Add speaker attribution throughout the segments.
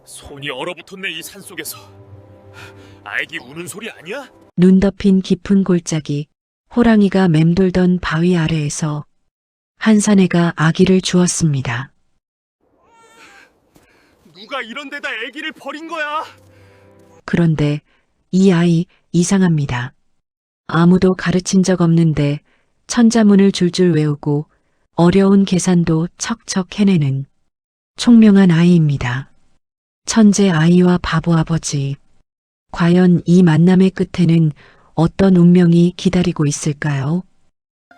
Speaker 1: 손이 얼어붙었네. 이 산속에서 아기 우는 소리 아니야?
Speaker 2: 눈 덮인 깊은 골짜기, 호랑이가 맴돌던 바위 아래에서 한 사내가 아기를 주었습니다.
Speaker 1: 누가 이런 데다 아기를 버린 거야?
Speaker 2: 그런데 이 아이 이상합니다. 아무도 가르친 적 없는데 천자문을 줄줄 외우고 어려운 계산도 척척 해내는 총명한 아이입니다. 천재 아이와 바보 아버지. 과연 이 만남의 끝에는 어떤 운명이 기다리고 있을까요?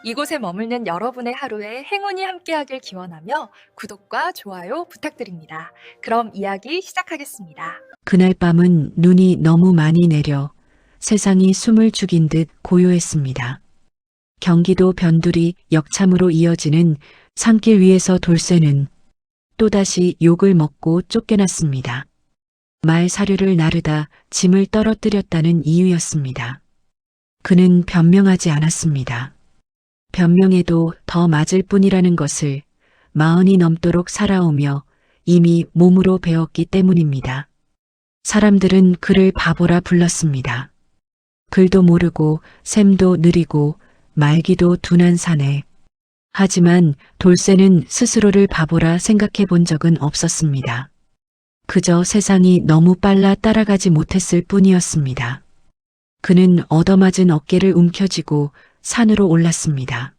Speaker 3: 이곳에 머물는 여러분의 하루에 행운이 함께하길 기원하며 구독과 좋아요 부탁드립니다. 그럼 이야기 시작하겠습니다.
Speaker 2: 그날 밤은 눈이 너무 많이 내려 세상이 숨을 죽인 듯 고요했습니다. 경기도 변두리 역참으로 이어지는 산길 위에서 돌쇠는 또다시 욕을 먹고 쫓겨났습니다. 말 사료를 나르다 짐을 떨어뜨렸다는 이유였습니다. 그는 변명하지 않았습니다. 변명해도 더 맞을 뿐이라는 것을 마흔이 넘도록 살아오며 이미 몸으로 배웠기 때문입니다. 사람들은 그를 바보라 불렀습니다. 글도 모르고 셈도 느리고 말기도 둔한 사내. 하지만 돌쇠는 스스로를 바보라 생각해 본 적은 없었습니다. 그저 세상이 너무 빨라 따라가지 못했을 뿐이었습니다. 그는 얻어맞은 어깨를 움켜쥐고 산으로 올랐습니다.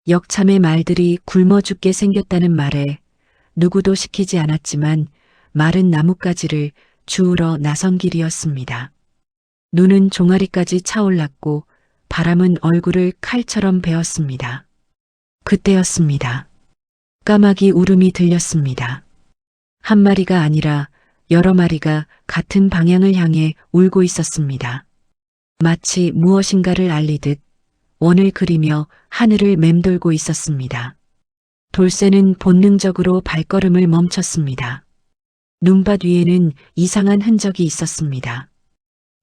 Speaker 2: 역참의 말들이 굶어 죽게 생겼다는 말에 누구도 시키지 않았지만 마른 나뭇가지를 주우러 나선 길이었습니다. 눈은 종아리까지 차올랐고 바람은 얼굴을 칼처럼 베었습니다. 그때였습니다. 까마귀 울음이 들렸습니다. 한 마리가 아니라 여러 마리가 같은 방향을 향해 울고 있었습니다. 마치 무엇인가를 알리듯 원을 그리며 하늘을 맴돌고 있었습니다. 돌쇠는 본능적으로 발걸음을 멈췄습니다. 눈밭 위에는 이상한 흔적이 있었습니다.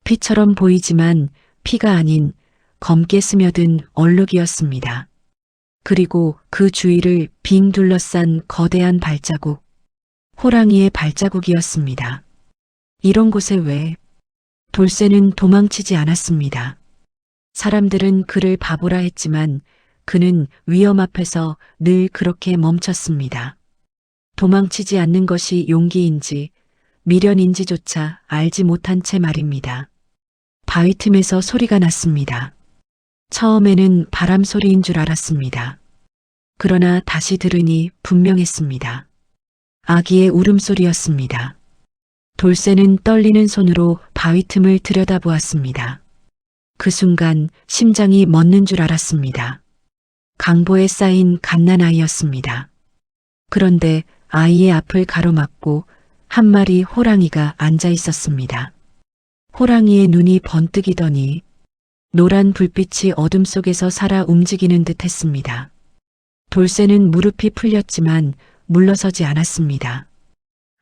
Speaker 2: 피처럼 보이지만 피가 아닌 검게 스며든 얼룩이었습니다. 그리고 그 주위를 빙 둘러싼 거대한 발자국, 호랑이의 발자국이었습니다. 이런 곳에 왜? 돌쇠는 도망치지 않았습니다. 사람들은 그를 바보라 했지만 그는 위험 앞에서 늘 그렇게 멈췄습니다. 도망치지 않는 것이 용기인지 미련인지조차 알지 못한 채 말입니다. 바위 틈에서 소리가 났습니다. 처음에는 바람 소리인 줄 알았습니다. 그러나 다시 들으니 분명했습니다. 아기의 울음소리였습니다. 돌쇠는 떨리는 손으로 바위 틈을 들여다보았습니다. 그 순간 심장이 멎는 줄 알았습니다. 강보에 쌓인 갓난아이였습니다. 그런데 아이의 앞을 가로막고 한 마리 호랑이가 앉아 있었습니다. 호랑이의 눈이 번뜩이더니 노란 불빛이 어둠 속에서 살아 움직이는 듯 했습니다. 돌쇠는 무릎이 풀렸지만 물러서지 않았습니다.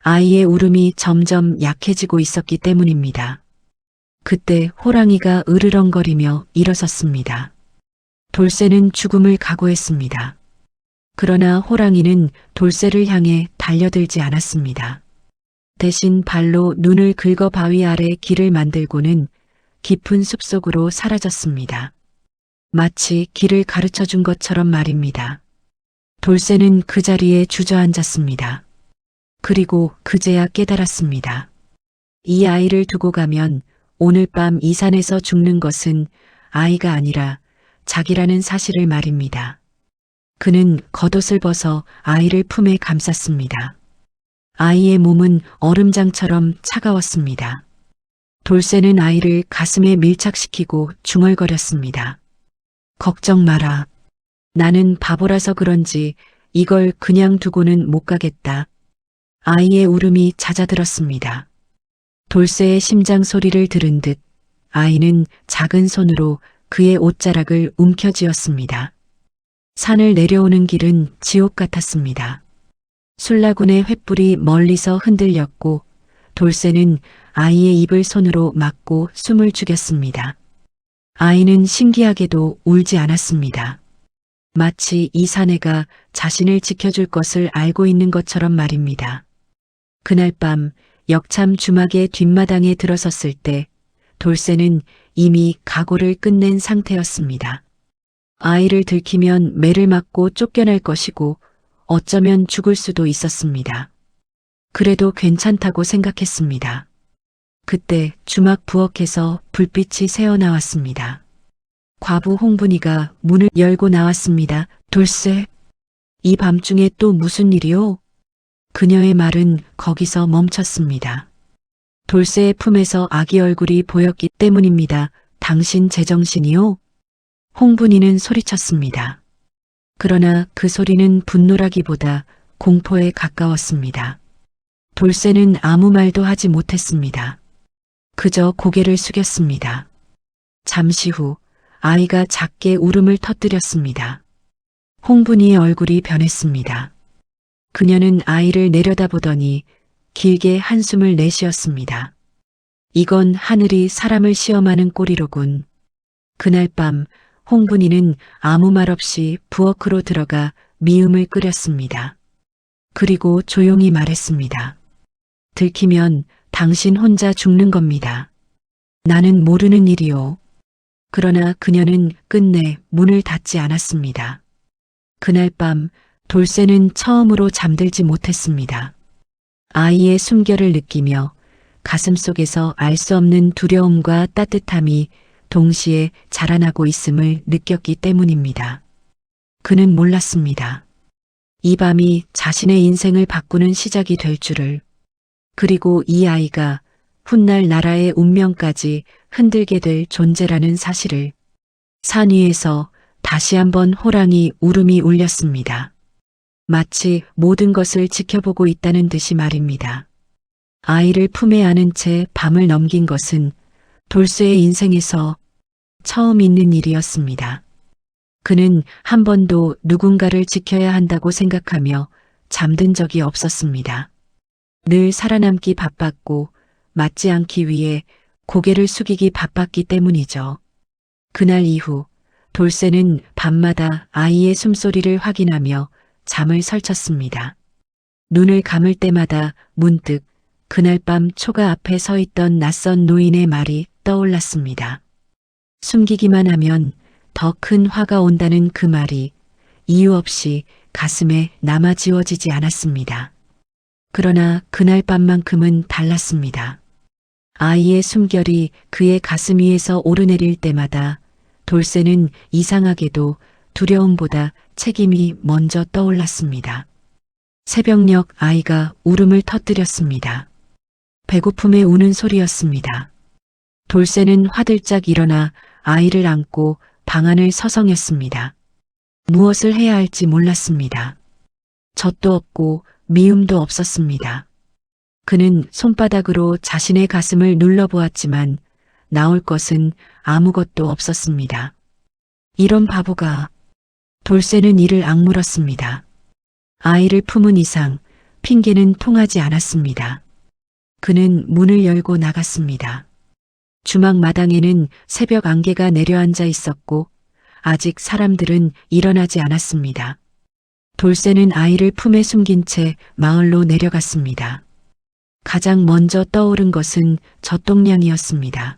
Speaker 2: 아이의 울음이 점점 약해지고 있었기 때문입니다. 그때 호랑이가 으르렁거리며 일어섰습니다. 돌쇠는 죽음을 각오했습니다. 그러나 호랑이는 돌쇠를 향해 달려들지 않았습니다. 대신 발로 눈을 긁어 바위 아래 길을 만들고는 깊은 숲속으로 사라졌습니다. 마치 길을 가르쳐 준 것처럼 말입니다. 돌쇠는 그 자리에 주저앉았습니다. 그리고 그제야 깨달았습니다. 이 아이를 두고 가면 오늘 밤 이 산에서 죽는 것은 아이가 아니라 자기라는 사실을 말입니다. 그는 겉옷을 벗어 아이를 품에 감쌌습니다. 아이의 몸은 얼음장처럼 차가웠습니다. 돌쇠는 아이를 가슴에 밀착시키고 중얼거렸습니다. 걱정 마라. 나는 바보라서 그런지 이걸 그냥 두고는 못 가겠다. 아이의 울음이 잦아들었습니다. 돌쇠의 심장 소리를 들은 듯 아이는 작은 손으로 그의 옷자락을 움켜쥐었습니다. 산을 내려오는 길은 지옥 같았습니다. 술라군의 횃불이 멀리서 흔들렸고 돌쇠는 아이의 입을 손으로 막고 숨을 죽였습니다. 아이는 신기하게도 울지 않았습니다. 마치 이 사내가 자신을 지켜줄 것을 알고 있는 것처럼 말입니다. 그날 밤 역참 주막의 뒷마당에 들어섰을 때 돌쇠는 이미 각오를 끝낸 상태였습니다. 아이를 들키면 매를 맞고 쫓겨날 것이고 어쩌면 죽을 수도 있었습니다. 그래도 괜찮다고 생각했습니다. 그때 주막 부엌에서 불빛이 새어나왔습니다. 과부 홍분이가 문을 열고 나왔습니다. 돌쇠, 이 밤중에 또 무슨 일이오? 그녀의 말은 거기서 멈췄습니다. 돌쇠의 품에서 아기 얼굴이 보였기 때문입니다. 당신 제정신이오? 홍분이는 소리쳤습니다. 그러나 그 소리는 분노라기보다 공포에 가까웠습니다. 돌쇠는 아무 말도 하지 못했습니다. 그저 고개를 숙였습니다. 잠시 후 아이가 작게 울음을 터뜨렸습니다. 홍분이의 얼굴이 변했습니다. 그녀는 아이를 내려다보더니 길게 한숨을 내쉬었습니다. 이건 하늘이 사람을 시험하는 꼴이로군. 그날 밤 홍분이는 아무 말 없이 부엌으로 들어가 미음을 끓였습니다. 그리고 조용히 말했습니다. 들키면 당신 혼자 죽는 겁니다. 나는 모르는 일이오. 그러나 그녀는 끝내 문을 닫지 않았습니다. 그날 밤 돌쇠는 처음으로 잠들지 못했습니다. 아이의 숨결을 느끼며 가슴속에서 알 수 없는 두려움과 따뜻함이 동시에 자라나고 있음을 느꼈기 때문입니다. 그는 몰랐습니다. 이 밤이 자신의 인생을 바꾸는 시작이 될 줄을, 그리고 이 아이가 훗날 나라의 운명까지 흔들게 될 존재라는 사실을. 산 위에서 다시 한번 호랑이 울음이 울렸습니다. 마치 모든 것을 지켜보고 있다는 듯이 말입니다. 아이를 품에 안은 채 밤을 넘긴 것은 돌쇠의 인생에서 처음 있는 일이었습니다. 그는 한 번도 누군가를 지켜야 한다고 생각하며 잠든 적이 없었습니다. 늘 살아남기 바빴고 맞지 않기 위해 고개를 숙이기 바빴기 때문이죠. 그날 이후 돌쇠는 밤마다 아이의 숨소리를 확인하며 잠을 설쳤습니다. 눈을 감을 때마다 문득 그날 밤 초가 앞에 서 있던 낯선 노인의 말이 떠올랐습니다. 숨기기만 하면 더 큰 화가 온다는 그 말이 이유 없이 가슴에 남아 지워지지 않았습니다. 그러나 그날 밤만큼은 달랐습니다. 아이의 숨결이 그의 가슴 위에서 오르내릴 때마다 돌쇠는 이상하게도 두려움보다 책임이 먼저 떠올랐습니다. 새벽녘 아이가 울음을 터뜨렸습니다. 배고픔에 우는 소리였습니다. 돌쇠는 화들짝 일어나 아이를 안고 방 안을 서성였습니다. 무엇을 해야 할지 몰랐습니다. 젖도 없고 미움도 없었습니다. 그는 손바닥으로 자신의 가슴을 눌러보았지만 나올 것은 아무것도 없었습니다. 이런 바보가. 돌쇠는 이를 악물었습니다. 아이를 품은 이상 핑계는 통하지 않았습니다. 그는 문을 열고 나갔습니다. 주막 마당에는 새벽 안개가 내려앉아 있었고 아직 사람들은 일어나지 않았습니다. 돌쇠는 아이를 품에 숨긴 채 마을로 내려갔습니다. 가장 먼저 떠오른 것은 젖동량이었습니다.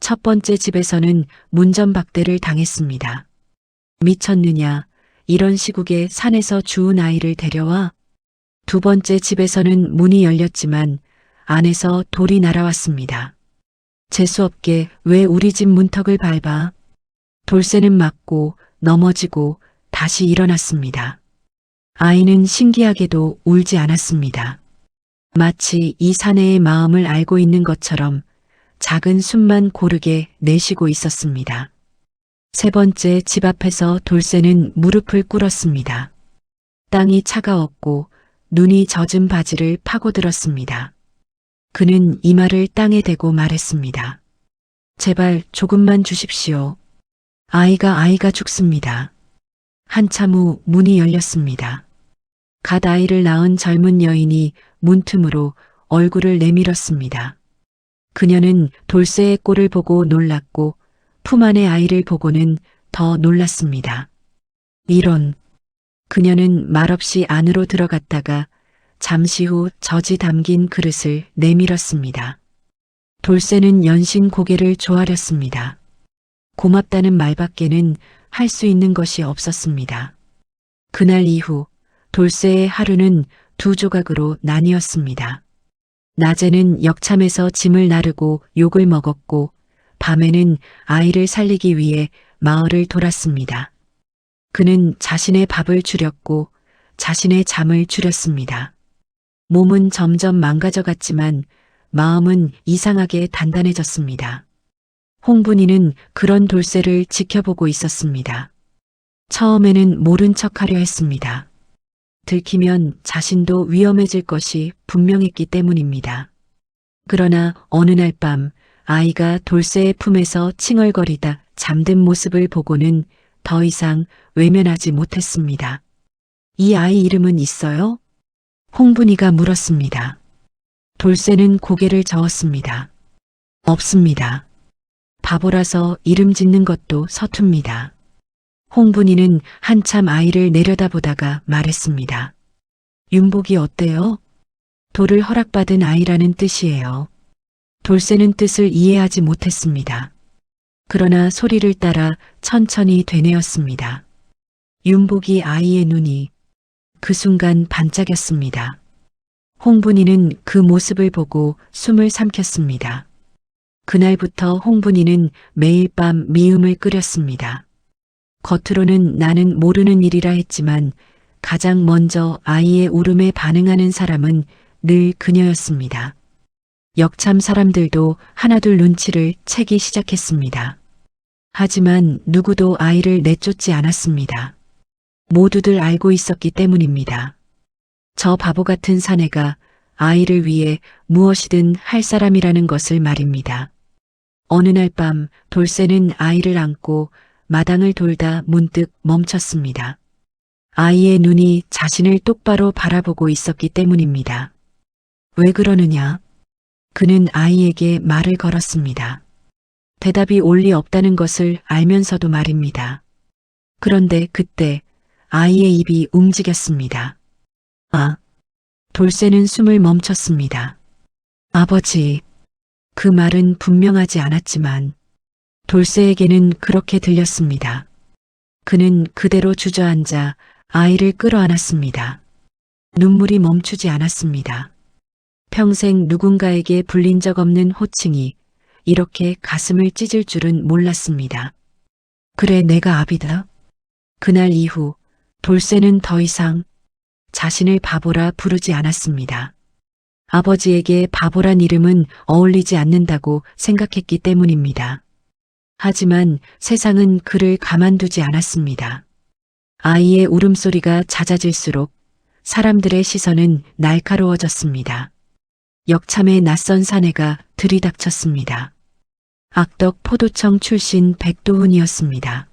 Speaker 2: 첫 번째 집에서는 문전박대를 당했습니다. 미쳤느냐, 이런 시국에 산에서 주운 아이를 데려와? 두 번째 집에서는 문이 열렸지만 안에서 돌이 날아왔습니다. 재수없게 왜 우리 집 문턱을 밟아? 돌쇠는 맞고 넘어지고 다시 일어났습니다. 아이는 신기하게도 울지 않았습니다. 마치 이 사내의 마음을 알고 있는 것처럼 작은 숨만 고르게 내쉬고 있었습니다. 세 번째 집 앞에서 돌쇠는 무릎을 꿇었습니다. 땅이 차가웠고 눈이 젖은 바지를 파고들었습니다. 그는 이마를 땅에 대고 말했습니다. 제발 조금만 주십시오. 아이가 죽습니다. 한참 후 문이 열렸습니다. 갓 아이를 낳은 젊은 여인이 문틈으로 얼굴을 내밀었습니다. 그녀는 돌쇠의 꼴을 보고 놀랐고 품 안의 아이를 보고는 더 놀랐습니다. 이런. 그녀는 말없이 안으로 들어갔다가 잠시 후 젖이 담긴 그릇을 내밀었습니다. 돌쇠는 연신 고개를 조아렸습니다. 고맙다는 말밖에는 할 수 있는 것이 없었습니다. 그날 이후 돌쇠의 하루는 두 조각으로 나뉘었습니다. 낮에는 역참에서 짐을 나르고 욕을 먹었고 밤에는 아이를 살리기 위해 마을을 돌았습니다. 그는 자신의 밥을 줄였고 자신의 잠을 줄였습니다. 몸은 점점 망가져갔지만 마음은 이상하게 단단해졌습니다. 홍분이는 그런 돌쇠를 지켜보고 있었습니다. 처음에는 모른 척하려 했습니다. 들키면 자신도 위험해질 것이 분명했기 때문입니다. 그러나 어느 날 밤 아이가 돌쇠의 품에서 칭얼거리다 잠든 모습을 보고는 더 이상 외면하지 못했습니다. 이 아이 이름은 있어요? 홍분이가 물었습니다. 돌쇠는 고개를 저었습니다. 없습니다. 바보라서 이름 짓는 것도 서툽니다. 홍분이는 한참 아이를 내려다보다가 말했습니다. 윤복이 어때요? 돌을 허락받은 아이라는 뜻이에요. 돌쇠는 뜻을 이해하지 못했습니다. 그러나 소리를 따라 천천히 되뇌었습니다. 윤복이 아이의 눈이 그 순간 반짝였습니다. 홍분이는 그 모습을 보고 숨을 삼켰습니다. 그날부터 홍분이는 매일 밤 미음을 끓였습니다. 겉으로는 나는 모르는 일이라 했지만 가장 먼저 아이의 울음에 반응하는 사람은 늘 그녀였습니다. 역참 사람들도 하나둘 눈치를 채기 시작했습니다. 하지만 누구도 아이를 내쫓지 않았습니다. 모두들 알고 있었기 때문입니다. 저 바보 같은 사내가 아이를 위해 무엇이든 할 사람이라는 것을 말입니다. 어느 날 밤 돌쇠는 아이를 안고 마당을 돌다 문득 멈췄습니다. 아이의 눈이 자신을 똑바로 바라보고 있었기 때문입니다. 왜 그러느냐? 그는 아이에게 말을 걸었습니다. 대답이 올 리 없다는 것을 알면서도 말입니다. 그런데 그때 아이의 입이 움직였습니다. 아! 돌쇠는 숨을 멈췄습니다. 아버지! 그 말은 분명하지 않았지만 돌쇠에게는 그렇게 들렸습니다. 그는 그대로 주저앉아 아이를 끌어안았습니다. 눈물이 멈추지 않았습니다. 평생 누군가에게 불린 적 없는 호칭이 이렇게 가슴을 찢을 줄은 몰랐습니다. 그래, 내가 아비다. 그날 이후 돌쇠는 더 이상 자신을 바보라 부르지 않았습니다. 아버지에게 바보란 이름은 어울리지 않는다고 생각했기 때문입니다. 하지만 세상은 그를 가만두지 않았습니다. 아이의 울음소리가 잦아질수록 사람들의 시선은 날카로워졌습니다. 역참의 낯선 사내가 들이닥쳤습니다. 악덕 포도청 출신 백도훈이었습니다.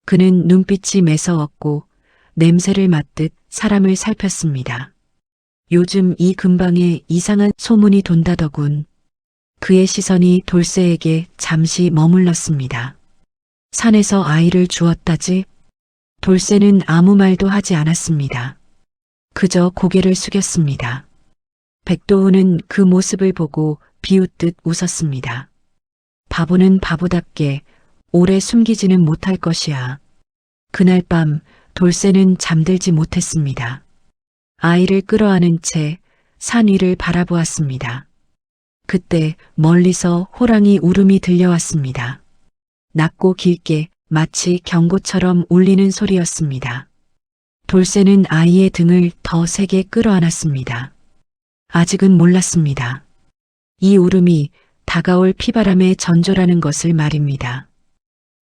Speaker 2: 그는 눈빛이 매서웠고 냄새를 맡듯 사람을 살폈습니다. 요즘 이 근방에 이상한 소문이 돈다더군. 그의 시선이 돌쇠에게 잠시 머물렀습니다. 산에서 아이를 주었다지? 돌쇠는 아무 말도 하지 않았습니다. 그저 고개를 숙였습니다. 백도훈은 그 모습을 보고 비웃듯 웃었습니다. 바보는 바보답게 오래 숨기지는 못할 것이야. 그날 밤 돌쇠는 잠들지 못했습니다. 아이를 끌어안은 채 산 위를 바라보았습니다. 그때 멀리서 호랑이 울음이 들려왔습니다. 낮고 길게 마치 경고처럼 울리는 소리였습니다. 돌쇠는 아이의 등을 더 세게 끌어안았습니다. 아직은 몰랐습니다. 이 울음이 다가올 피바람의 전조라는 것을 말입니다.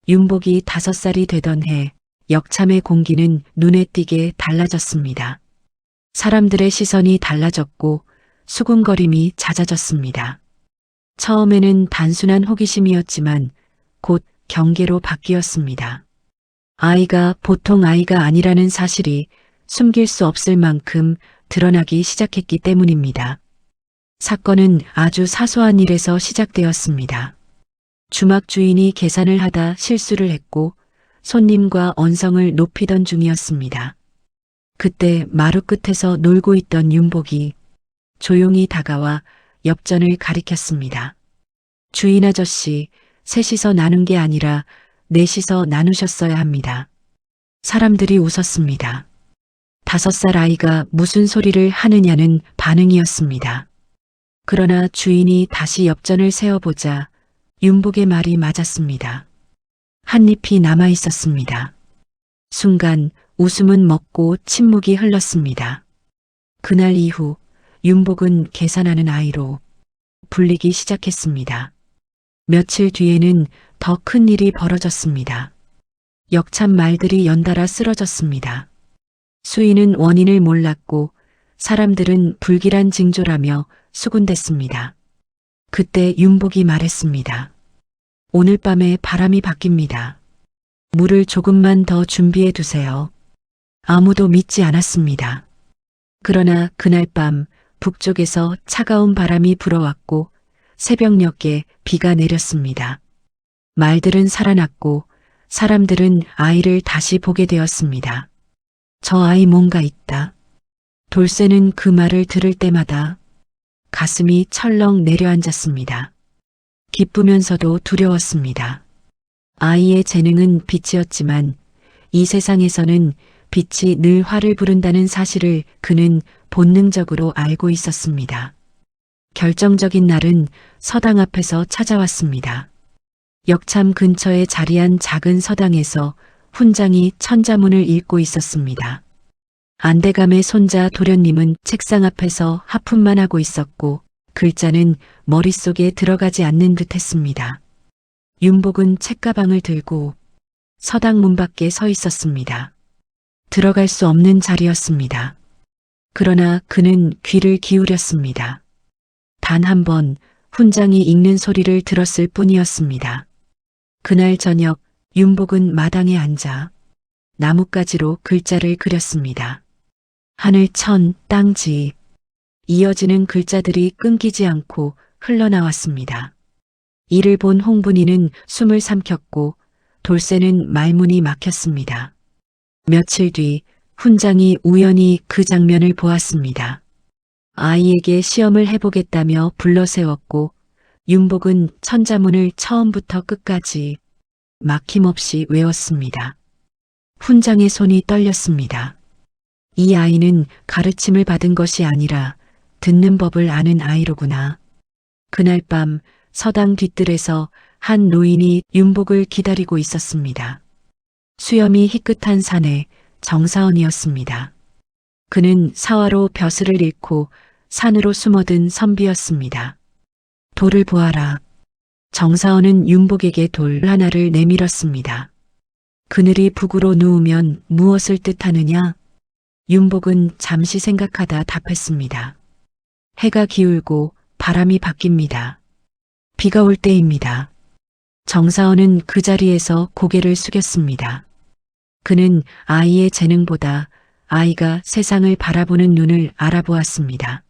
Speaker 2: 윤복이 5살이 되던 해 역참의 공기는 눈에 띄게 달라졌습니다. 사람들의 시선이 달라졌고 수군거림이 잦아졌습니다. 처음에는 단순한 호기심이었지만 곧 경계로 바뀌었습니다. 아이가 보통 아이가 아니라는 사실이 숨길 수 없을 만큼 드러나기 시작했기 때문입니다. 사건은 아주 사소한 일에서 시작되었습니다. 주막 주인이 계산을 하다 실수를 했고 손님과 언성을 높이던 중이었습니다. 그때 마루 끝에서 놀고 있던 윤복이 조용히 다가와 엽전을 가리켰습니다. 주인 아저씨, 셋이서 나눈 게 아니라 넷이서 나누셨어야 합니다. 사람들이 웃었습니다. 5살 아이가 무슨 소리를 하느냐는 반응이었습니다. 그러나 주인이 다시 엽전을 세어보자 윤복의 말이 맞았습니다. 한 잎이 남아 있었습니다. 순간 웃음은 먹고 침묵이 흘렀습니다. 그날 이후 윤복은 계산하는 아이로 불리기 시작했습니다. 며칠 뒤에는 더 큰 일이 벌어졌습니다. 역참 말들이 연달아 쓰러졌습니다. 수인은 원인을 몰랐고 사람들은 불길한 징조라며 수군댔습니다. 그때 윤복이 말했습니다. 오늘 밤에 바람이 바뀝니다. 물을 조금만 더 준비해 두세요. 아무도 믿지 않았습니다. 그러나 그날 밤 북쪽에서 차가운 바람이 불어왔고 새벽녘에 비가 내렸습니다. 말들은 살아났고 사람들은 아이를 다시 보게 되었습니다. 저 아이 뭔가 있다. 돌쇠는 그 말을 들을 때마다 가슴이 철렁 내려앉았습니다. 기쁘면서도 두려웠습니다. 아이의 재능은 빛이었지만 이 세상에서는 빛이 늘 화를 부른다는 사실을 그는 본능적으로 알고 있었습니다. 결정적인 날은 서당 앞에서 찾아왔습니다. 역참 근처에 자리한 작은 서당에서 훈장이 천자문을 읽고 있었습니다. 안대감의 손자 도련님은 책상 앞에서 하품만 하고 있었고 글자는 머릿속에 들어가지 않는 듯 했습니다. 윤복은 책가방을 들고 서당 문 밖에 서 있었습니다. 들어갈 수 없는 자리였습니다. 그러나 그는 귀를 기울였습니다. 단 한 번 훈장이 읽는 소리를 들었을 뿐이었습니다. 그날 저녁 윤복은 마당에 앉아 나뭇가지로 글자를 그렸습니다. 하늘 천, 땅 지. 이어지는 글자들이 끊기지 않고 흘러나왔습니다. 이를 본 홍분이는 숨을 삼켰고 돌쇠는 말문이 막혔습니다. 며칠 뒤 훈장이 우연히 그 장면을 보았습니다. 아이에게 시험을 해보겠다며 불러세웠고 윤복은 천자문을 처음부터 끝까지 막힘없이 외웠습니다. 훈장의 손이 떨렸습니다. 이 아이는 가르침을 받은 것이 아니라 듣는 법을 아는 아이로구나. 그날 밤 서당 뒤뜰에서 한 노인이 윤복을 기다리고 있었습니다. 수염이 희끗한 사내 정사원이었습니다. 그는 사화로 벼슬을 잃고 산으로 숨어든 선비였습니다. 돌을 보아라. 정사원은 윤복에게 돌 하나를 내밀었습니다. 그늘이 북으로 누우면 무엇을 뜻하느냐? 윤복은 잠시 생각하다 답했습니다. 해가 기울고 바람이 바뀝니다. 비가 올 때입니다. 정사원은 그 자리에서 고개를 숙였습니다. 그는 아이의 재능보다 아이가 세상을 바라보는 눈을 알아보았습니다.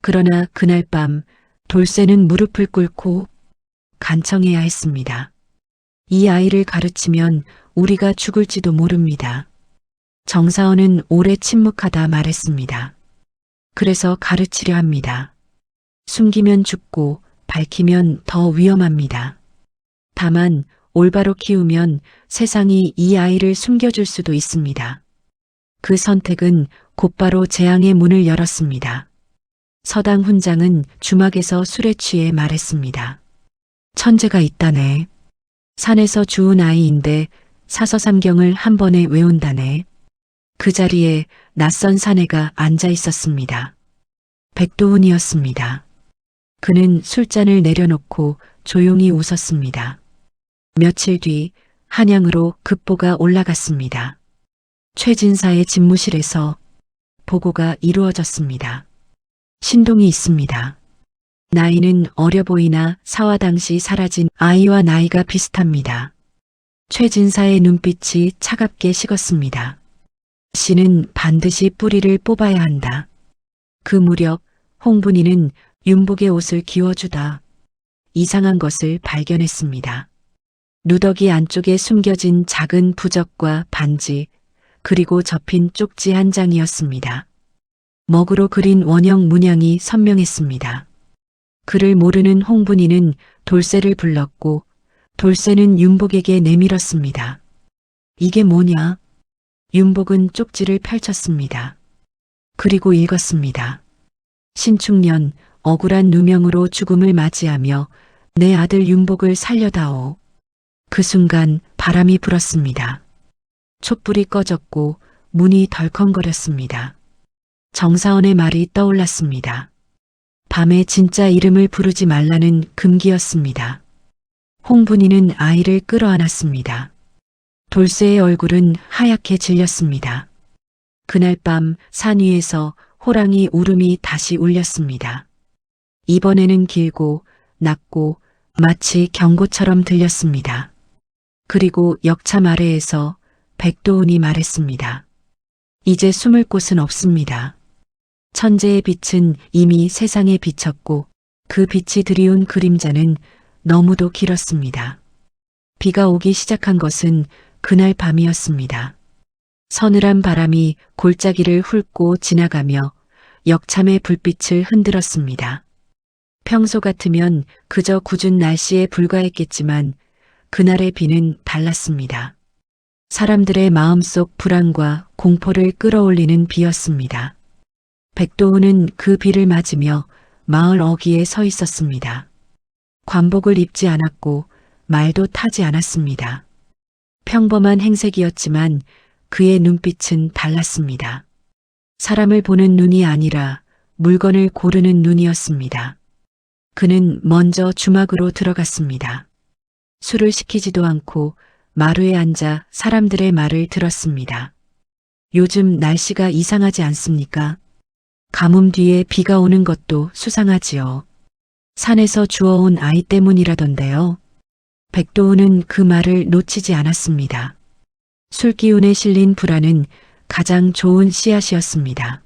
Speaker 2: 그러나 그날 밤 돌쇠는 무릎을 꿇고 간청해야 했습니다. 이 아이를 가르치면 우리가 죽을지도 모릅니다. 정사원은 오래 침묵하다 말했습니다. 그래서 가르치려 합니다. 숨기면 죽고 밝히면 더 위험합니다. 다만 올바로 키우면 세상이 이 아이를 숨겨줄 수도 있습니다. 그 선택은 곧바로 재앙의 문을 열었습니다. 서당 훈장은 주막에서 술에 취해 말했습니다. 천재가 있다네. 산에서 주운 아이인데 사서삼경을 한 번에 외운다네. 그 자리에 낯선 사내가 앉아 있었습니다. 백도훈이었습니다. 그는 술잔을 내려놓고 조용히 웃었습니다. 며칠 뒤 한양으로 급보가 올라갔습니다. 최진사의 집무실에서 보고가 이루어졌습니다. 신동이 있습니다. 나이는 어려 보이나 사화 당시 사라진 아이와 나이가 비슷합니다. 최진사의 눈빛이 차갑게 식었습니다. 씨는 반드시 뿌리를 뽑아야 한다. 그 무렵 홍분이는 윤복의 옷을 기워주다 이상한 것을 발견했습니다. 누더기 안쪽에 숨겨진 작은 부적과 반지, 그리고 접힌 쪽지 한 장이었습니다. 먹으로 그린 원형 문양이 선명했습니다. 그를 모르는 홍분이는 돌쇠를 불렀고 돌쇠는 윤복에게 내밀었습니다. 이게 뭐냐? 윤복은 쪽지를 펼쳤습니다. 그리고 읽었습니다. 신축년 억울한 누명으로 죽음을 맞이하며 내 아들 윤복을 살려다오. 그 순간 바람이 불었습니다. 촛불이 꺼졌고 문이 덜컹거렸습니다. 정사원의 말이 떠올랐습니다. 밤에 진짜 이름을 부르지 말라는 금기였습니다. 홍분이는 아이를 끌어안았습니다. 돌쇠의 얼굴은 하얗게 질렸습니다. 그날 밤 산 위에서 호랑이 울음이 다시 울렸습니다. 이번에는 길고 낮고 마치 경고처럼 들렸습니다. 그리고 역참 아래에서 백도운이 말했습니다. 이제 숨을 곳은 없습니다. 천재의 빛은 이미 세상에 비쳤고 그 빛이 드리운 그림자는 너무도 길었습니다. 비가 오기 시작한 것은 그날 밤이었습니다. 서늘한 바람이 골짜기를 훑고 지나가며 역참의 불빛을 흔들었습니다. 평소 같으면 그저 궂은 날씨에 불과했겠지만 그날의 비는 달랐습니다. 사람들의 마음속 불안과 공포를 끌어올리는 비였습니다. 백도훈은 그 비를 맞으며 마을 어귀에 서 있었습니다. 관복을 입지 않았고 말도 타지 않았습니다. 평범한 행색이었지만 그의 눈빛은 달랐습니다. 사람을 보는 눈이 아니라 물건을 고르는 눈이었습니다. 그는 먼저 주막으로 들어갔습니다. 술을 시키지도 않고 마루에 앉아 사람들의 말을 들었습니다. 요즘 날씨가 이상하지 않습니까? 가뭄 뒤에 비가 오는 것도 수상하지요. 산에서 주워온 아이 때문이라던데요. 백도훈은 그 말을 놓치지 않았습니다. 술기운에 실린 불안은 가장 좋은 씨앗이었습니다.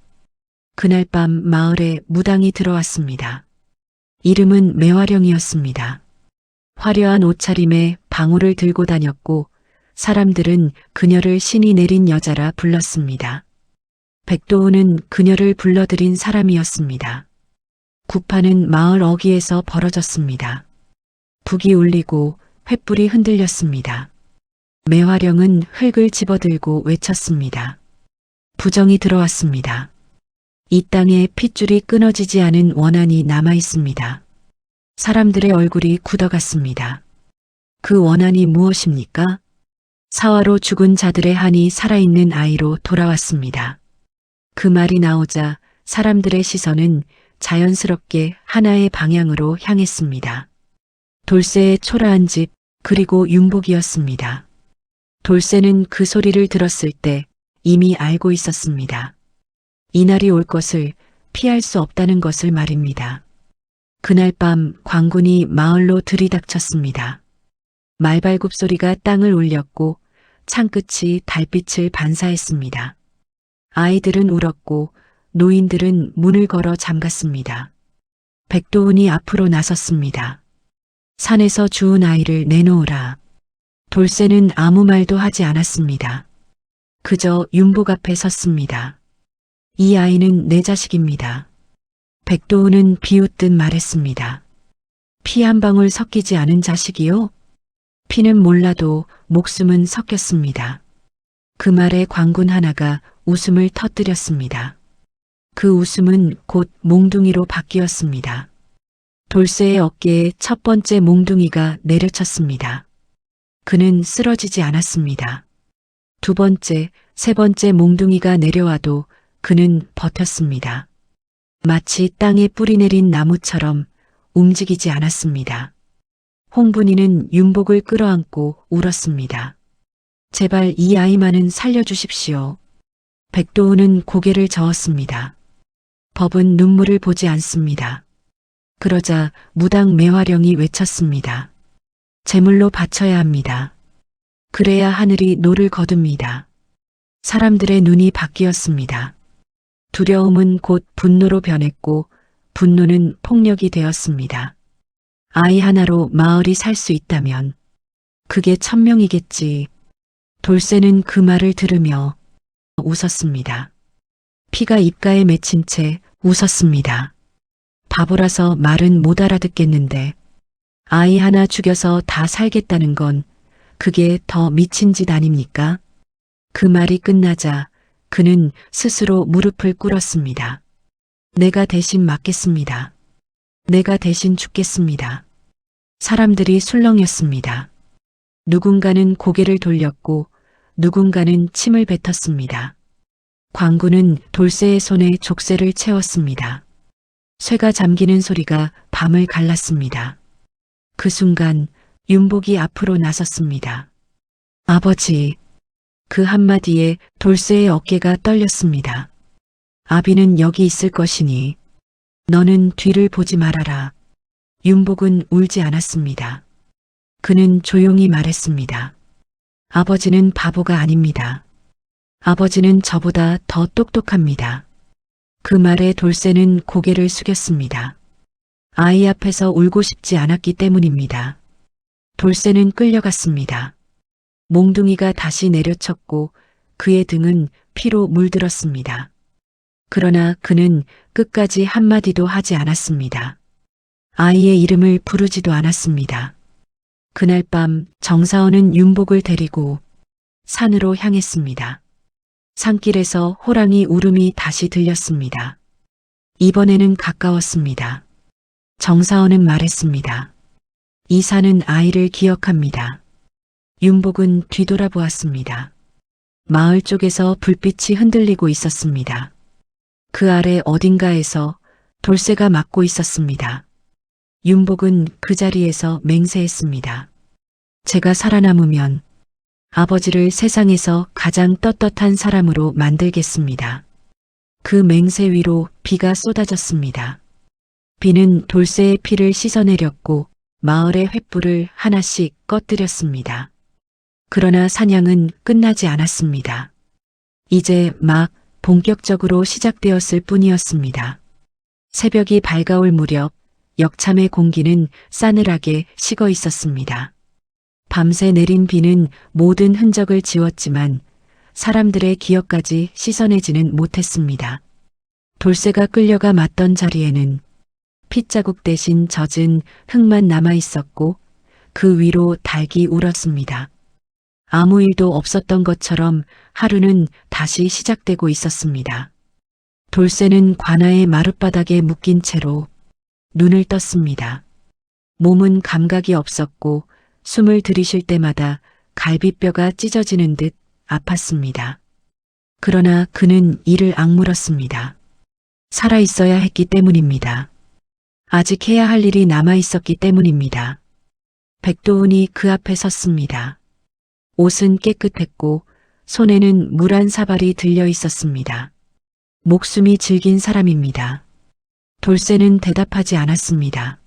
Speaker 2: 그날 밤 마을에 무당이 들어왔습니다. 이름은 매화령이었습니다. 화려한 옷차림에 방울을 들고 다녔고 사람들은 그녀를 신이 내린 여자라 불렀습니다. 백도훈은 그녀를 불러들인 사람이었습니다. 구파는 마을 어귀에서 벌어졌습니다. 북이 울리고 횃불이 흔들렸습니다. 매화령은 흙을 집어들고 외쳤습니다. 부정이 들어왔습니다. 이 땅에 핏줄이 끊어지지 않은 원한이 남아 있습니다. 사람들의 얼굴이 굳어갔습니다. 그 원한이 무엇입니까? 사화로 죽은 자들의 한이 살아있는 아이로 돌아왔습니다. 그 말이 나오자 사람들의 시선은 자연스럽게 하나의 방향으로 향했습니다. 돌쇠의 초라한 집, 그리고 윤복이었습니다. 돌쇠는 그 소리를 들었을 때 이미 알고 있었습니다. 이날이 올 것을 피할 수 없다는 것을 말입니다. 그날 밤 광군이 마을로 들이닥쳤습니다. 말발굽 소리가 땅을 울렸고 창끝이 달빛을 반사했습니다. 아이들은 울었고 노인들은 문을 걸어 잠갔습니다. 백도훈이 앞으로 나섰습니다. 산에서 주운 아이를 내놓으라. 돌쇠는 아무 말도 하지 않았습니다. 그저 윤복 앞에 섰습니다. 이 아이는 내 자식입니다. 백도훈은 비웃듯 말했습니다. 피 한 방울 섞이지 않은 자식이요? 피는 몰라도 목숨은 섞였습니다. 그 말에 광군 하나가 웃음을 터뜨렸습니다. 그 웃음은 곧 몽둥이로 바뀌었습니다. 돌쇠의 어깨에 첫 번째 몽둥이가 내려쳤습니다. 그는 쓰러지지 않았습니다. 두 번째, 세 번째 몽둥이가 내려와도 그는 버텼습니다. 마치 땅에 뿌리 내린 나무처럼 움직이지 않았습니다. 홍분이는 윤복을 끌어안고 울었습니다. 제발 이 아이만은 살려주십시오. 백도훈은 고개를 저었습니다. 법은 눈물을 보지 않습니다. 그러자 무당 매화령이 외쳤습니다. 제물로 바쳐야 합니다. 그래야 하늘이 노를 거둡니다. 사람들의 눈이 바뀌었습니다. 두려움은 곧 분노로 변했고 분노는 폭력이 되었습니다. 아이 하나로 마을이 살 수 있다면 그게 천명이겠지. 돌쇠는 그 말을 들으며 웃었습니다. 피가 입가에 맺힌 채 웃었습니다. 바보라서 말은 못 알아듣겠는데 아이 하나 죽여서 다 살겠다는 건 그게 더 미친 짓 아닙니까? 그 말이 끝나자 그는 스스로 무릎을 꿇었습니다. 내가 대신 맞겠습니다. 내가 대신 죽겠습니다. 사람들이 술렁였습니다. 누군가는 고개를 돌렸고 누군가는 침을 뱉었습니다. 광구는 돌쇠의 손에 족쇄를 채웠습니다. 쇠가 잠기는 소리가 밤을 갈랐습니다. 그 순간 윤복이 앞으로 나섰습니다. 아버지. 그 한마디에 돌쇠의 어깨가 떨렸습니다. 아비는 여기 있을 것이니 너는 뒤를 보지 말아라. 윤복은 울지 않았습니다. 그는 조용히 말했습니다. 아버지는 바보가 아닙니다. 아버지는 저보다 더 똑똑합니다. 그 말에 돌쇠는 고개를 숙였습니다. 아이 앞에서 울고 싶지 않았기 때문입니다. 돌쇠는 끌려갔습니다. 몽둥이가 다시 내려쳤고 그의 등은 피로 물들었습니다. 그러나 그는 끝까지 한마디도 하지 않았습니다. 아이의 이름을 부르지도 않았습니다. 그날 밤 정사원은 윤복을 데리고 산으로 향했습니다. 산길에서 호랑이 울음이 다시 들렸습니다. 이번에는 가까웠습니다. 정사원은 말했습니다. 이 산은 아이를 기억합니다. 윤복은 뒤돌아보았습니다. 마을 쪽에서 불빛이 흔들리고 있었습니다. 그 아래 어딘가에서 돌쇠가 맞고 있었습니다. 윤복은 그 자리에서 맹세했습니다. 제가 살아남으면 아버지를 세상에서 가장 떳떳한 사람으로 만들겠습니다. 그 맹세 위로 비가 쏟아졌습니다. 비는 돌쇠의 피를 씻어내렸고 마을의 횃불을 하나씩 꺼뜨렸습니다. 그러나 사냥은 끝나지 않았습니다. 이제 막 본격적으로 시작되었을 뿐이었습니다. 새벽이 밝아올 무렵 역참의 공기는 싸늘하게 식어 있었습니다. 밤새 내린 비는 모든 흔적을 지웠지만 사람들의 기억까지 씻어내지는 못했습니다. 돌쇠가 끌려가 맞던 자리에는 핏자국 대신 젖은 흙만 남아 있었고 그 위로 닭이 울었습니다. 아무 일도 없었던 것처럼 하루는 다시 시작되고 있었습니다. 돌쇠는 관아의 마룻바닥에 묶인 채로 눈을 떴습니다. 몸은 감각이 없었고 숨을 들이쉴 때마다 갈비뼈가 찢어지는 듯 아팠습니다. 그러나 그는 이를 악물었습니다. 살아있어야 했기 때문입니다. 아직 해야 할 일이 남아 있었기 때문입니다. 백도훈이 그 앞에 섰습니다. 옷은 깨끗했고 손에는 물 한 사발이 들려 있었습니다. 목숨이 질긴 사람입니다. 돌쇠는 대답하지 않았습니다.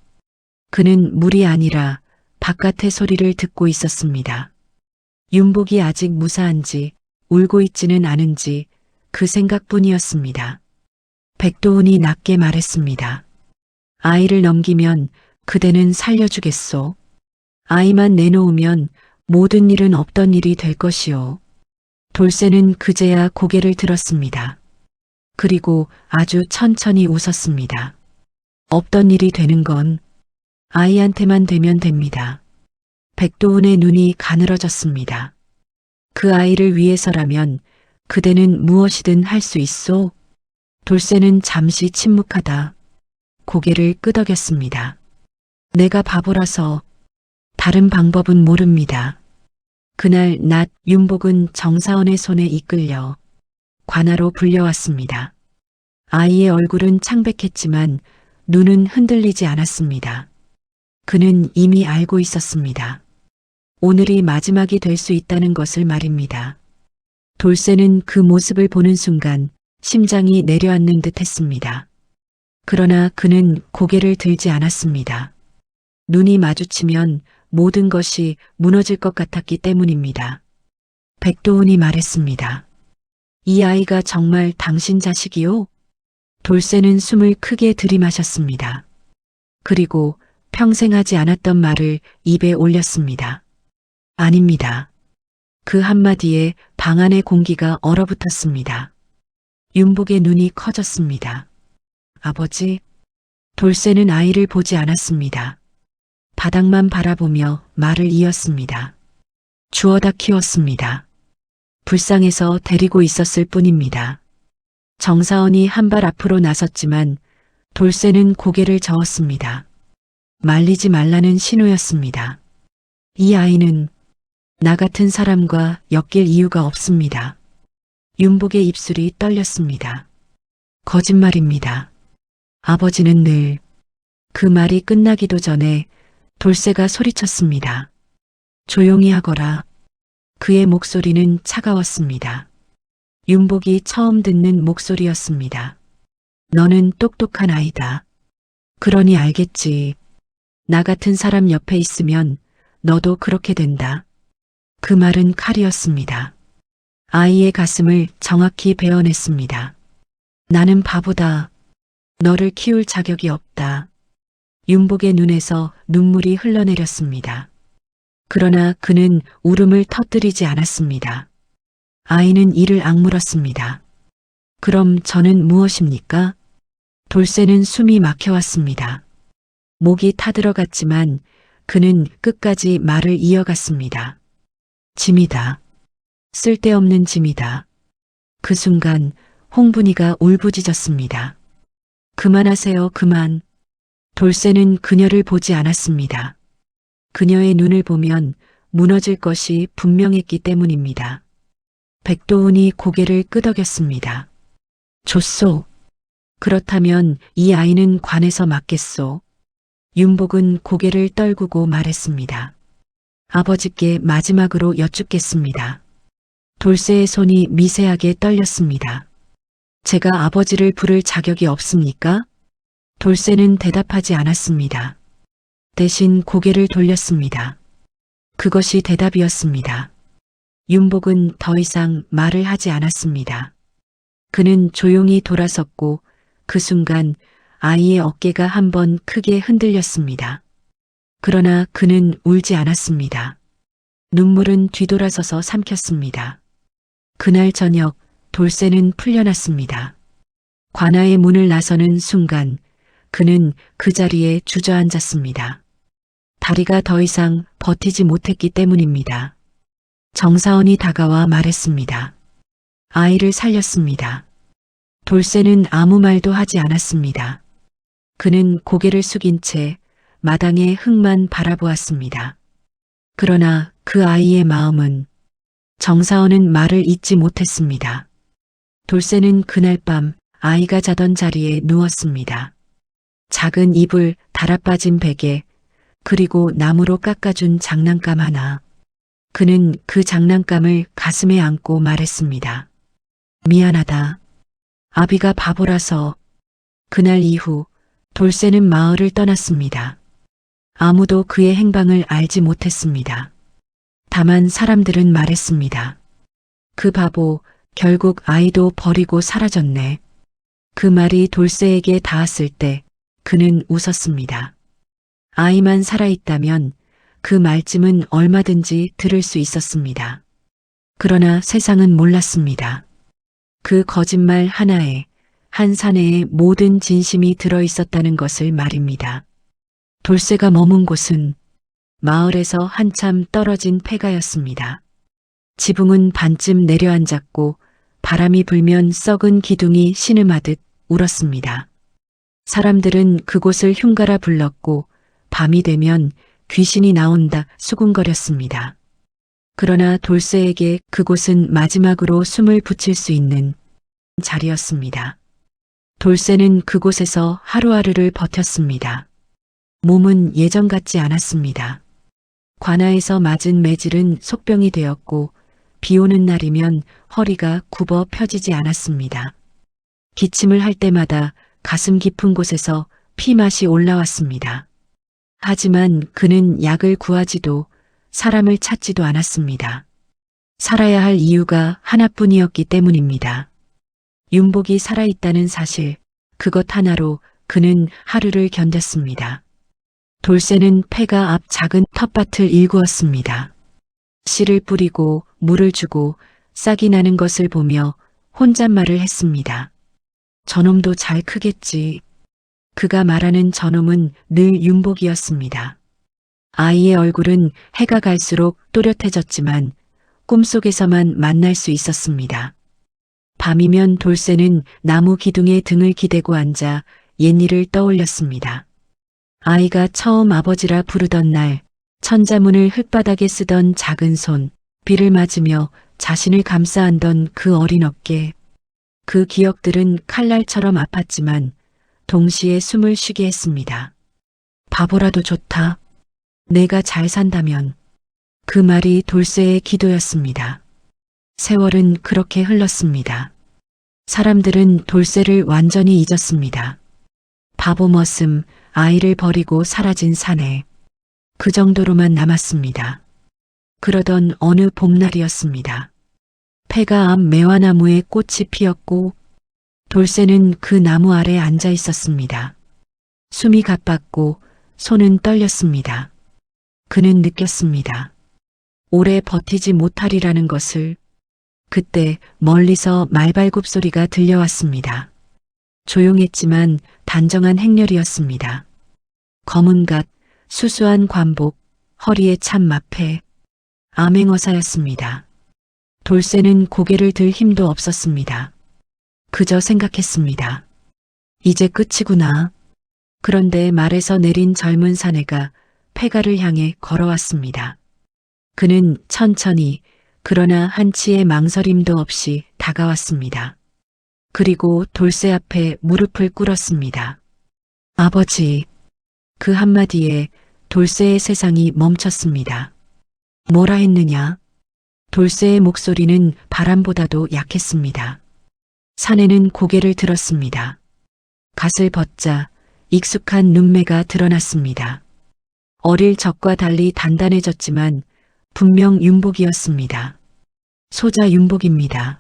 Speaker 2: 그는 물이 아니라 바깥의 소리를 듣고 있었습니다. 윤복이 아직 무사한지 울고 있지는 않은지 그 생각뿐이었습니다. 백도훈이 낮게 말했습니다. 아이를 넘기면 그대는 살려주겠소. 아이만 내놓으면 모든 일은 없던 일이 될 것이오. 돌쇠는 그제야 고개를 들었습니다. 그리고 아주 천천히 웃었습니다. 없던 일이 되는 건 아이한테만 되면 됩니다. 백도훈의 눈이 가늘어졌습니다. 그 아이를 위해서라면 그대는 무엇이든 할 수 있소. 돌쇠는 잠시 침묵하다 고개를 끄덕였습니다. 내가 바보라서 다른 방법은 모릅니다. 그날 낮 윤복은 정사원의 손에 이끌려 관아로 불려왔습니다. 아이의 얼굴은 창백했지만 눈은 흔들리지 않았습니다. 그는 이미 알고 있었습니다. 오늘이 마지막이 될 수 있다는 것을 말입니다. 돌쇠는 그 모습을 보는 순간 심장이 내려앉는 듯 했습니다. 그러나 그는 고개를 들지 않았습니다. 눈이 마주치면 모든 것이 무너질 것 같았기 때문입니다. 백도훈이 말했습니다. 이 아이가 정말 당신 자식이요? 돌쇠는 숨을 크게 들이마셨습니다. 그리고 평생 하지 않았던 말을 입에 올렸습니다. 아닙니다. 그 한마디에 방 안의 공기가 얼어붙었습니다. 윤복의 눈이 커졌습니다. 아버지, 돌쇠는 아이를 보지 않았습니다. 바닥만 바라보며 말을 이었습니다. 주워다 키웠습니다. 불쌍해서 데리고 있었을 뿐입니다. 정사원이 한 발 앞으로 나섰지만 돌쇠는 고개를 저었습니다. 말리지 말라는 신호였습니다. 이 아이는 나 같은 사람과 엮일 이유가 없습니다. 윤복의 입술이 떨렸습니다. 거짓말입니다. 아버지는 늘 그 말이 끝나기도 전에 돌쇠가 소리쳤습니다. 조용히 하거라. 그의 목소리는 차가웠습니다. 윤복이 처음 듣는 목소리였습니다. 너는 똑똑한 아이다. 그러니 알겠지. 나 같은 사람 옆에 있으면 너도 그렇게 된다. 그 말은 칼이었습니다. 아이의 가슴을 정확히 베어냈습니다. 나는 바보다. 너를 키울 자격이 없다. 윤복의 눈에서 눈물이 흘러내렸습니다. 그러나 그는 울음을 터뜨리지 않았습니다. 아이는 이를 악물었습니다. 그럼 저는 무엇입니까? 돌쇠는 숨이 막혀왔습니다. 목이 타들어갔지만 그는 끝까지 말을 이어갔습니다. 짐이다. 쓸데없는 짐이다. 그 순간 홍분이가 울부짖었습니다. 그만하세요, 그만. 돌쇠는 그녀를 보지 않았습니다. 그녀의 눈을 보면 무너질 것이 분명했기 때문입니다. 백도훈이 고개를 끄덕였습니다. 좋소. 그렇다면 이 아이는 관에서 맞겠소. 윤복은 고개를 떨구고 말했습니다. 아버지께 마지막으로 여쭙겠습니다. 돌쇠의 손이 미세하게 떨렸습니다. 제가 아버지를 부를 자격이 없습니까? 돌쇠는 대답하지 않았습니다. 대신 고개를 돌렸습니다. 그것이 대답이었습니다. 윤복은 더 이상 말을 하지 않았습니다. 그는 조용히 돌아섰고 그 순간 아이의 어깨가 한번 크게 흔들렸습니다. 그러나 그는 울지 않았습니다. 눈물은 뒤돌아서서 삼켰습니다. 그날 저녁 돌쇠는 풀려났습니다. 관아의 문을 나서는 순간 그는 그 자리에 주저앉았습니다. 다리가 더 이상 버티지 못했기 때문입니다. 정사원이 다가와 말했습니다. 아이를 살렸습니다. 돌쇠는 아무 말도 하지 않았습니다. 그는 고개를 숙인 채 마당의 흙만 바라보았습니다. 그러나 그 아이의 마음은 정사원은 말을 잇지 못했습니다. 돌쇠는 그날 밤 아이가 자던 자리에 누웠습니다. 작은 이불, 달아빠진 베개, 그리고 나무로 깎아준 장난감 하나. 그는 그 장난감을 가슴에 안고 말했습니다. 미안하다. 아비가 바보라서. 그날 이후 돌쇠는 마을을 떠났습니다. 아무도 그의 행방을 알지 못했습니다. 다만 사람들은 말했습니다. 그 바보, 결국 아이도 버리고 사라졌네. 그 말이 돌쇠에게 닿았을 때 그는 웃었습니다. 아이만 살아있다면 그 말쯤은 얼마든지 들을 수 있었습니다. 그러나 세상은 몰랐습니다. 그 거짓말 하나에 한 사내의 모든 진심이 들어있었다는 것을 말입니다. 돌쇠가 머문 곳은 마을에서 한참 떨어진 폐가였습니다. 지붕은 반쯤 내려앉았고 바람이 불면 썩은 기둥이 신음하듯 울었습니다. 사람들은 그곳을 흉가라 불렀고 밤이 되면 귀신이 나온다 수군거렸습니다. 그러나 돌쇠에게 그곳은 마지막으로 숨을 붙일 수 있는 자리였습니다. 돌쇠는 그곳에서 하루하루를 버텼습니다. 몸은 예전 같지 않았습니다. 관아에서 맞은 매질은 속병이 되었고 비 오는 날이면 허리가 굽어 펴지지 않았습니다. 기침을 할 때마다 가슴 깊은 곳에서 피맛이 올라왔습니다. 하지만 그는 약을 구하지도 사람을 찾지도 않았습니다. 살아야 할 이유가 하나뿐이었기 때문입니다. 윤복이 살아있다는 사실, 그것 하나로 그는 하루를 견뎠습니다. 돌쇠는 폐가 앞 작은 텃밭을 일구었습니다. 씨를 뿌리고 물을 주고 싹이 나는 것을 보며 혼잣말을 했습니다. 저놈도 잘 크겠지. 그가 말하는 저놈은 늘 윤복이었습니다. 아이의 얼굴은 해가 갈수록 또렷해졌지만 꿈속에서만 만날 수 있었습니다. 밤이면 돌쇠는 나무 기둥에 등을 기대고 앉아 옛일을 떠올렸습니다. 아이가 처음 아버지라 부르던 날, 천자문을 흙바닥에 쓰던 작은 손, 비를 맞으며 자신을 감싸 안던 그 어린 어깨. 그 기억들은 칼날처럼 아팠지만 동시에 숨을 쉬게 했습니다. 바보라도 좋다. 내가 잘 산다면. 그 말이 돌쇠의 기도였습니다. 세월은 그렇게 흘렀습니다. 사람들은 돌쇠를 완전히 잊었습니다. 바보 머슴, 아이를 버리고 사라진 사내. 그 정도로만 남았습니다. 그러던 어느 봄날이었습니다. 폐가 앞 매화나무에 꽃이 피었고 돌쇠는 그 나무 아래 앉아 있었습니다. 숨이 가빴고 손은 떨렸습니다. 그는 느꼈습니다. 오래 버티지 못하리라는 것을. 그때 멀리서 말발굽 소리가 들려왔습니다. 조용했지만 단정한 행렬이었습니다. 검은 갓, 수수한 관복, 허리에 찬 마패, 암행어사였습니다. 돌쇠는 고개를 들 힘도 없었습니다. 그저 생각했습니다. 이제 끝이구나. 그런데 말에서 내린 젊은 사내가 폐가를 향해 걸어왔습니다. 그는 천천히 그러나 한치의 망설임도 없이 다가왔습니다. 그리고 돌쇠 앞에 무릎을 꿇었습니다. 아버지. 그 한마디에 돌쇠의 세상이 멈췄습니다. 뭐라 했느냐? 돌쇠의 목소리는 바람보다도 약했습니다. 사내는 고개를 들었습니다. 갓을 벗자 익숙한 눈매가 드러났습니다. 어릴 적과 달리 단단해졌지만 분명 윤복이었습니다. 소자 윤복입니다.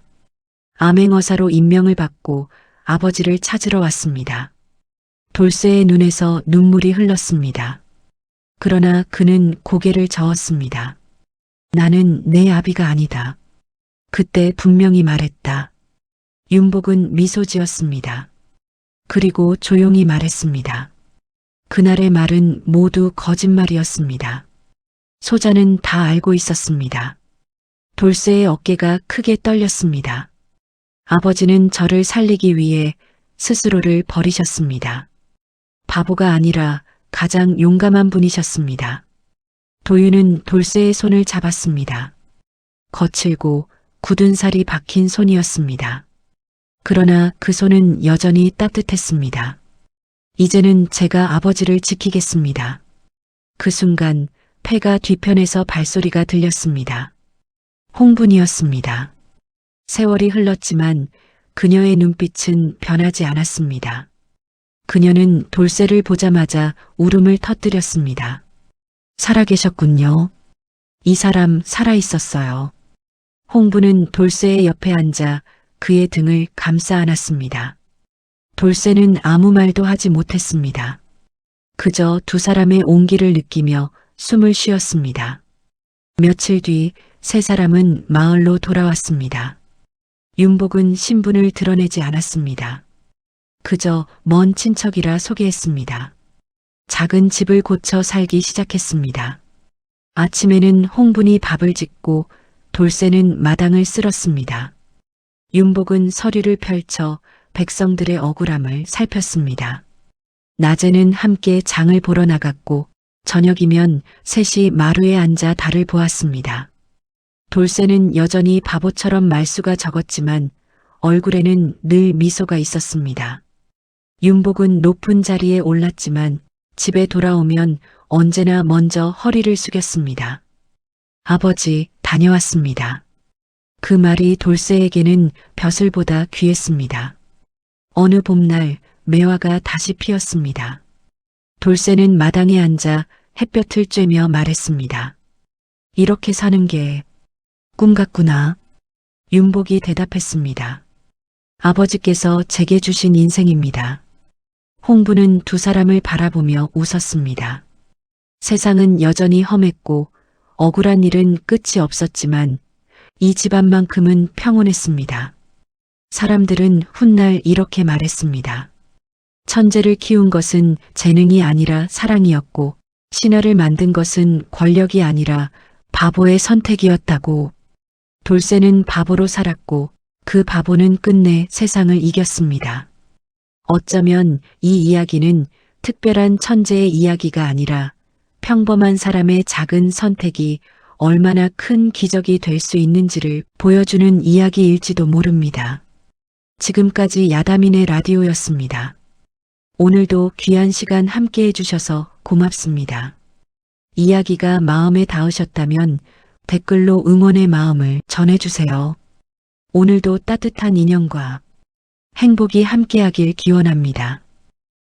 Speaker 2: 암행어사로 임명을 받고 아버지를 찾으러 왔습니다. 돌쇠의 눈에서 눈물이 흘렀습니다. 그러나 그는 고개를 저었습니다. 나는 내 아비가 아니다. 그때 분명히 말했다. 윤복은 미소 지었습니다. 그리고 조용히 말했습니다. 그날의 말은 모두 거짓말이었습니다. 소자는 다 알고 있었습니다. 돌쇠의 어깨가 크게 떨렸습니다. 아버지는 저를 살리기 위해 스스로를 버리셨습니다. 바보가 아니라 가장 용감한 분이셨습니다. 도윤은 돌쇠의 손을 잡았습니다. 거칠고 굳은 살이 박힌 손이었습니다. 그러나 그 손은 여전히 따뜻했습니다. 이제는 제가 아버지를 지키겠습니다. 그 순간 폐가 뒤편에서 발소리가 들렸습니다. 홍분이었습니다. 세월이 흘렀지만 그녀의 눈빛은 변하지 않았습니다. 그녀는 돌쇠를 보자마자 울음을 터뜨렸습니다. 살아계셨군요. 이 사람 살아있었어요. 홍부는 돌쇠의 옆에 앉아 그의 등을 감싸 안았습니다. 돌쇠는 아무 말도 하지 못했습니다. 그저 두 사람의 온기를 느끼며 숨을 쉬었습니다. 며칠 뒤 세 사람은 마을로 돌아왔습니다. 윤복은 신분을 드러내지 않았습니다. 그저 먼 친척이라 소개했습니다. 작은 집을 고쳐 살기 시작했습니다. 아침에는 홍분이 밥을 짓고 돌쇠는 마당을 쓸었습니다. 윤복은 서류를 펼쳐 백성들의 억울함을 살폈습니다. 낮에는 함께 장을 보러 나갔고 저녁이면 셋이 마루에 앉아 달을 보았습니다. 돌쇠는 여전히 바보처럼 말수가 적었지만 얼굴에는 늘 미소가 있었습니다. 윤복은 높은 자리에 올랐지만 집에 돌아오면 언제나 먼저 허리를 숙였습니다. 아버지, 다녀왔습니다. 그 말이 돌쇠에게는 벼슬보다 귀했습니다. 어느 봄날 매화가 다시 피었습니다. 돌쇠는 마당에 앉아 햇볕을 쬐며 말했습니다. 이렇게 사는 게 꿈 같구나. 윤복이 대답했습니다. 아버지께서 제게 주신 인생입니다. 홍부는 두 사람을 바라보며 웃었습니다. 세상은 여전히 험했고 억울한 일은 끝이 없었지만 이 집안만큼은 평온했습니다. 사람들은 훗날 이렇게 말했습니다. 천재를 키운 것은 재능이 아니라 사랑이었고, 신하를 만든 것은 권력이 아니라 바보의 선택이었다고. 돌쇠는 바보로 살았고, 그 바보는 끝내 세상을 이겼습니다. 어쩌면 이 이야기는 특별한 천재의 이야기가 아니라 평범한 사람의 작은 선택이 얼마나 큰 기적이 될 수 있는지를 보여주는 이야기일지도 모릅니다. 지금까지 야다민의 라디오였습니다. 오늘도 귀한 시간 함께 해주셔서 고맙습니다. 이야기가 마음에 닿으셨다면 댓글로 응원의 마음을 전해주세요. 오늘도 따뜻한 인연과 행복이 함께하길 기원합니다.